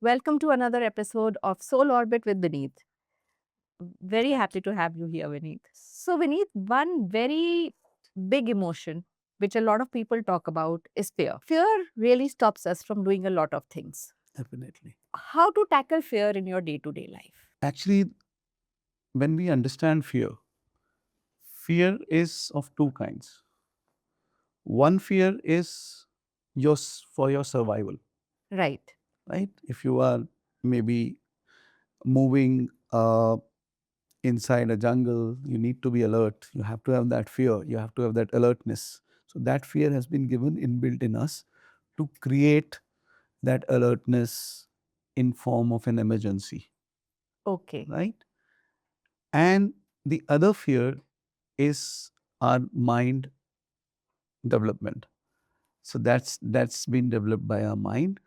Welcome to another episode of Soul Orbit with Vineet. Very happy to have you here, Vineet. So, Vineet, one very big emotion which a lot of people talk about is fear. Fear really stops us from doing a lot of things. Definitely. How to tackle fear in your day to day life? Actually, when we understand fear, fear is of two kinds. One fear is for your survival, Right. right? If you are maybe moving inside a jungle, you need to be alert. You have to have that fear. You have to have that alertness. So that fear has been given inbuilt in us to create that alertness in form of an emergency, Okay. right? And the other fear is our mind development. So that's been developed by our mind.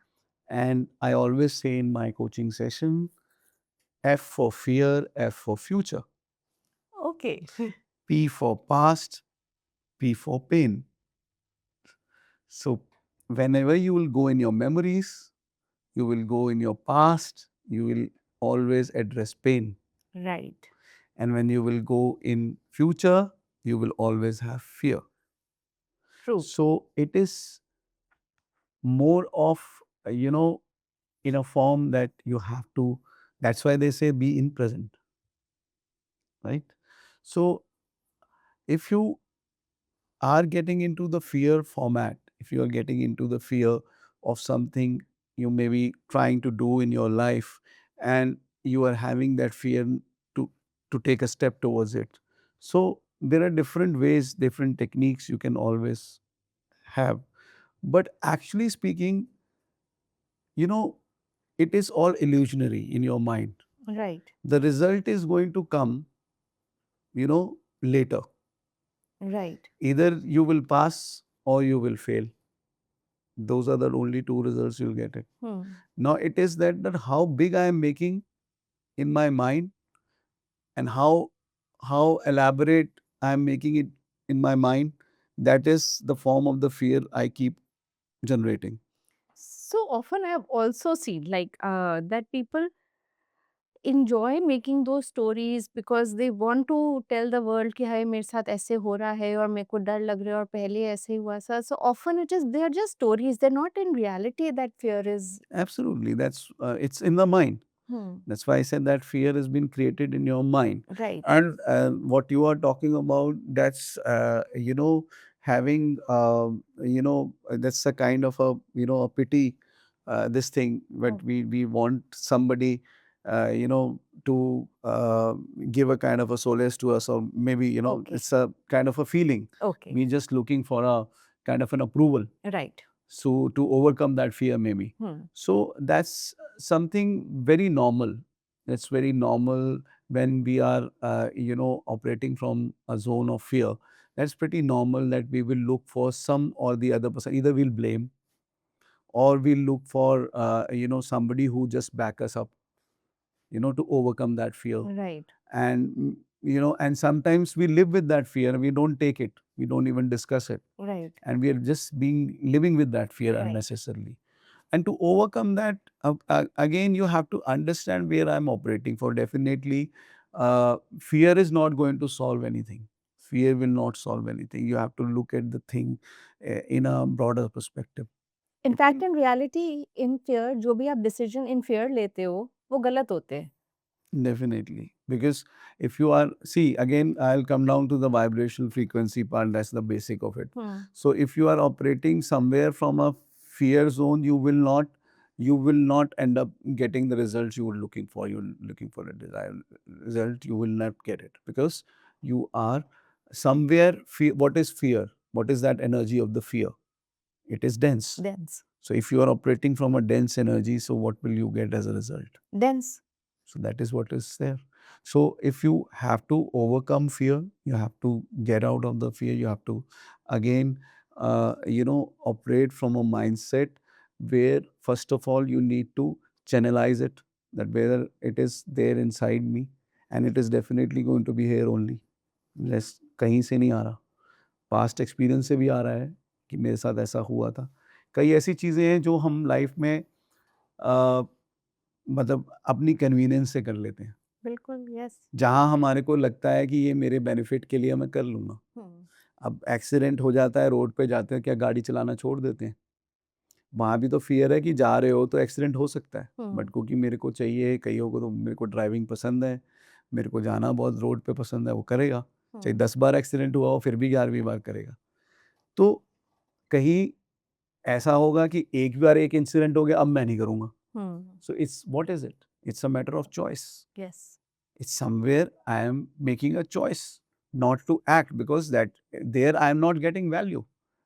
And I always say in my coaching session, F for fear, F for future, Okay. P for past, P for pain. So whenever you will go in your memories, you will go in your past, you will always address pain. Right. And when you will go in future, you will always have fear. True. So it is more of, you know, in a form that you have to, that's why they say be in present, right? So if you are getting into the fear format, if you are getting into the fear of something you may be trying to do in your life, and you are having that fear to to take a step towards it, so there are different ways, different techniques you can always have. But actually speaking, you know, it is all illusionary in your mind. Right. The result is going to come, later. Right. Either you will pass or you will fail. Those are the only two results you'll get it. Hmm. Now it is that how big I am making in my mind, and how elaborate I am making it in my mind, that is the form of the fear I keep generating. So often I have also seen that people enjoy making those stories because they want to tell the world कि हाय मेरे साथ ऐसे हो रहा है और मेरे को डर लग रहा है और पहले ऐसे ही हुआ था. So often it is they are just stories. They're not in reality that fear is. Absolutely, that's it's in the mind. Hmm. That's why I said that fear has been created in your mind. Right. And what you are talking about, that's, having, that's a kind of a pity, this thing, but Oh, we want somebody, to give a kind of a solace to us, or maybe, okay. it's a kind of a feeling. Okay. We're just looking for a kind of an approval. Right. So to overcome that fear, maybe. Hmm. So that's something very normal. That's very normal when we are, operating from a zone of fear. That's pretty normal that we will look for some or the other person. Either we'll blame, or we'll look for, somebody who just back us up, to overcome that fear. Right. And and sometimes we live with that fear and we don't take it. We don't even discuss it, Right. and we are just being living with that fear Right. unnecessarily. And to overcome that, again, you have to understand where I'm operating for. Definitely, fear is not going to solve anything. Fear will not solve anything. You have to look at the thing in a broader perspective. In fact, in reality, in fear, जो भी आप decision in fear लेते हो, वो गलत होते हैं. Definitely. Because if you are, see, again, I'll come down to the vibrational frequency part, that's the basic of it. Hmm. So if you are operating somewhere from a fear zone, you will not end up getting the results you were looking for. You're looking for a desired result, you will not get it, because you are somewhere fear. What is fear? What is that energy of the fear? It is dense. Dense. So if you are operating from a dense energy, so what will you get as a result? Dense. So that is what is there. So if you have to overcome fear, you have to get out of the fear. You have to again, operate from a mindset where first of all you need to channelize it, that whether it is there inside me, and it is definitely going to be here only. कहीं से नहीं आ रहा, past experience से भी आ रहा है कि मेरे साथ ऐसा हुआ था. कई ऐसी चीज़ें हैं जो हम लाइफ में मतलब अपनी कन्वीनियंस से कर लेते हैं। बिल्कुल, यस। जहाँ हमारे को लगता है कि ये मेरे बेनिफिट के लिए मैं कर लूँगा। अब एक्सीडेंट हो जाता है, रोड पे जाते हैं, क्या गाड़ी चलाना छोड़ देते हैं? वहाँ भी तो फ़ियर है कि जा रहे हो तो एक्सीडेंट हो सकता है। बट क्योंकि मेरे को चाहिए, कईयों को तो मेरे को ड्राइविंग पसंद है, मेरे को जाना बहुत रोड पे पसंद है, वो करेगा। चाहे 10 बार एक्सीडेंट हुआ हो, फिर भी 11वीं बार करेगा। तो कहीं ऐसा होगा कि एक बार एक इंसिडेंट हो गया, अब मैं नहीं करूँगा। So it's what is it? It's a matter of choice. Yes. It's somewhere I am making a choice not to act because that there I am not getting value.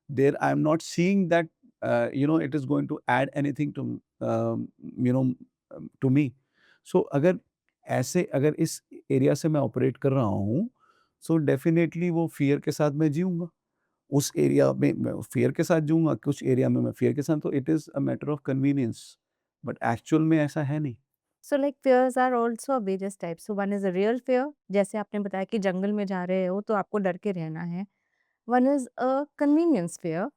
There I am not seeing that it is going to add anything to um, you know to me. So अगर इस area से मैं operate कर रहा हूँ, so definitely वो fear के साथ मैं जीऊँगा। उस एरिया में मैं फियर के साथ जीऊँगा, कुछ एरिया में मैं फियर के साथ, तो it is a matter of convenience. But actual में ऐसा है नहीं। So like fears are also various types. So one is a real fear, जैसे आपने बताया कि जंगल में जा रहे हो तो आपको डर के रहना है। One is a convenience fear,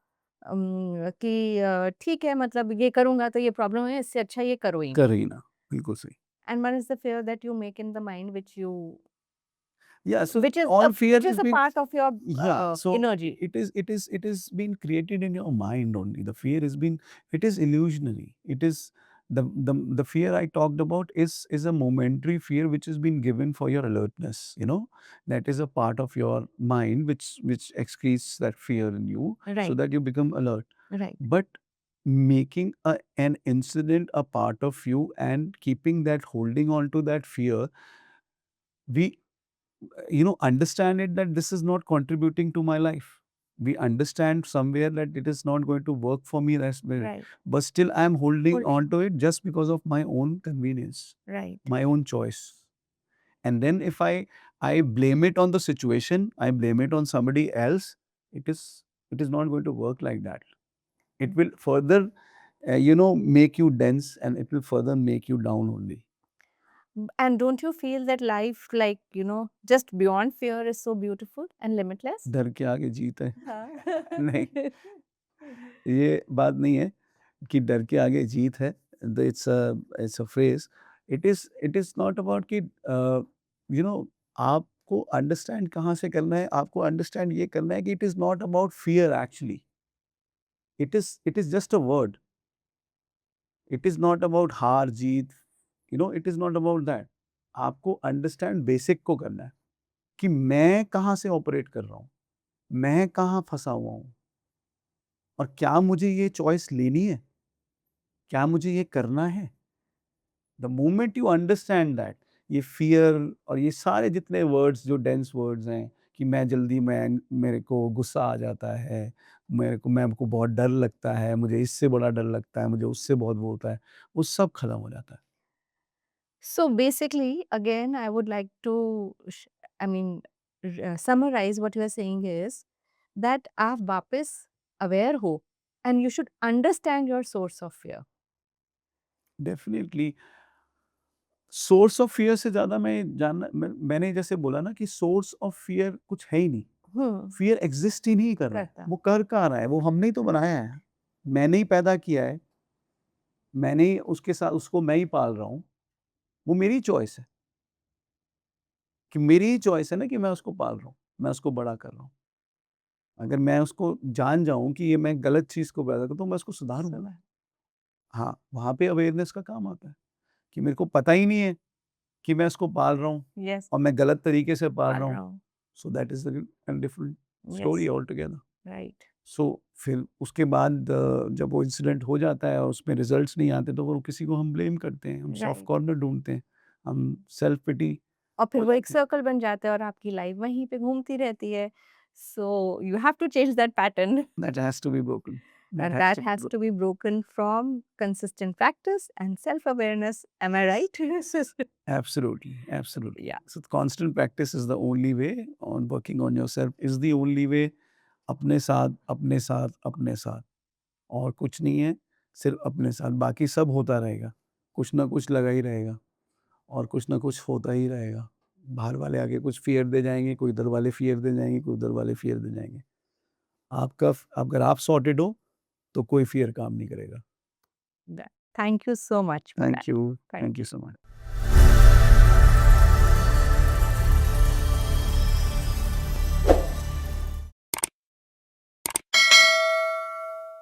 कि ठीक है, मतलब ये करूँगा तो ये प्रॉब्लम है, इससे अच्छा ये करो ही कर नहीं। ही ना, बिल्कुल सही। And one is the fear that you make in the mind which you Yeah, so which is a all fear which has is a been, part of your yeah, so energy. it is been created in your mind only. The fear has been, it is illusionary. It is the fear I talked about is a momentary fear which has been given for your alertness, that is a part of your mind which excretes that fear in you so Right, that you become alert. right. But making an incident a part of you and keeping that, holding on to that fear, we understand it that this is not contributing to my life. We understand somewhere that it is not going to work for me, Right. but still I am holding on Holding. to it just because of my own convenience, Right. my own choice. And then if I blame it on the situation, I blame it on somebody else, it is not going to work like that. It will further make you dense, and it will further make you down only. And don't you feel that life, like, just beyond fear is so beautiful and limitless? डर के आगे जीत है। हाँ। नहीं, ये बात नहीं है कि डर के आगे जीत है। It's a phrase. It is not about कि आपको अंडरस्टैंड कहाँ से करना है। आपको अंडरस्टैंड ये करना है कि it is not about fear actually. It is just a word. It is not about हार जीत। It is not about that. आपको अंडरस्टैंड बेसिक को करना है कि मैं कहाँ से ऑपरेट कर रहा हूँ, मैं कहाँ फंसा हुआ हूँ, और क्या मुझे ये चॉइस लेनी है, क्या मुझे ये करना है। The moment you understand that, ये फियर और ये सारे जितने वर्ड्स जो डेंस वर्ड्स हैं कि मैं जल्दी, मैं मेरे को गुस्सा आ जाता है, मेरे को बहुत डर लगता है, मुझे इससे बड़ा डर लगता है, मुझे उससे बहुत वो होता है, वो सब खत्म हो जाता है। So basically, again, I would like to, I mean, summarize what you are saying is that आप वापस aware हो and you should understand your source of fear. Definitely source of fear से ज़्यादा मैंने जैसे बोला ना कि सोर्स ऑफ फियर कुछ है ही नहीं। हम्म। फियर एग्जिस्ट ही नहीं कर रहा है। करता। वो कर कहाँ रहा है? वो हमने ही तो बनाया है। मैंने ही पैदा किया है। मैंने ही उसके साथ, उसको मैं ही पाल रहा हूँ। वो मेरी चॉइस है कि मेरी ही चॉइस है ना कि मैं उसको पाल रहा हूँ, मैं उसको बड़ा कर रहा हूँ। अगर मैं उसको जान जाऊँ कि ये मैं गलत चीज़ को पैदा करता हूँ, मैं उसको सुधारूँगा। सुना। हाँ, वहाँ पे अवेयरनेस का काम आता है कि मेरे को पता ही नहीं है कि मैं उसको पाल रहा हूँ यस। और मैं गलत तरीके से पाल पाल रहा रहा हूँ। हूँ। So that is a different story yes. Altogether. Right. So फिर उसके बाद जब वो इंसिडेंट हो जाता है और उसमें रिजल्ट्स नहीं आते, तो वो किसी को हम ब्लेम करते हैं, हम सॉफ्ट राइट। कॉर्नर ढूँढते हैं, हम सेल्फ पिटी और फिर हो वो एक जाते हैं। सर्कल बन जाता है और आपकी लाइफ वहीं पे घूमती रहती है। So you have to change that pattern. That has to be broken, that And has that to be has broken. to be broken from consistent practice and self-awareness. Am I right? Absolutely, absolutely. Yeah, So constant practice is the only way on working on yourself, is the only way। अपने साथ, अपने साथ, अपने साथ, और कुछ नहीं है, सिर्फ़ अपने साथ, बाकी सब होता रहेगा। कुछ ना कुछ लगा ही रहेगा और कुछ ना कुछ होता ही रहेगा। बाहर वाले आके कुछ फ़ियर दे जाएँगे, कोई इधर वाले फ़ियर दे जाएँगे, कोई उधर वाले फ़ियर दे जाएँगे। अगर आप सॉर्टेड हो, तो कोई फ़ियर काम नहीं करेगा। that Thank you so much for that. Thank you. Thank Thank you you. so much.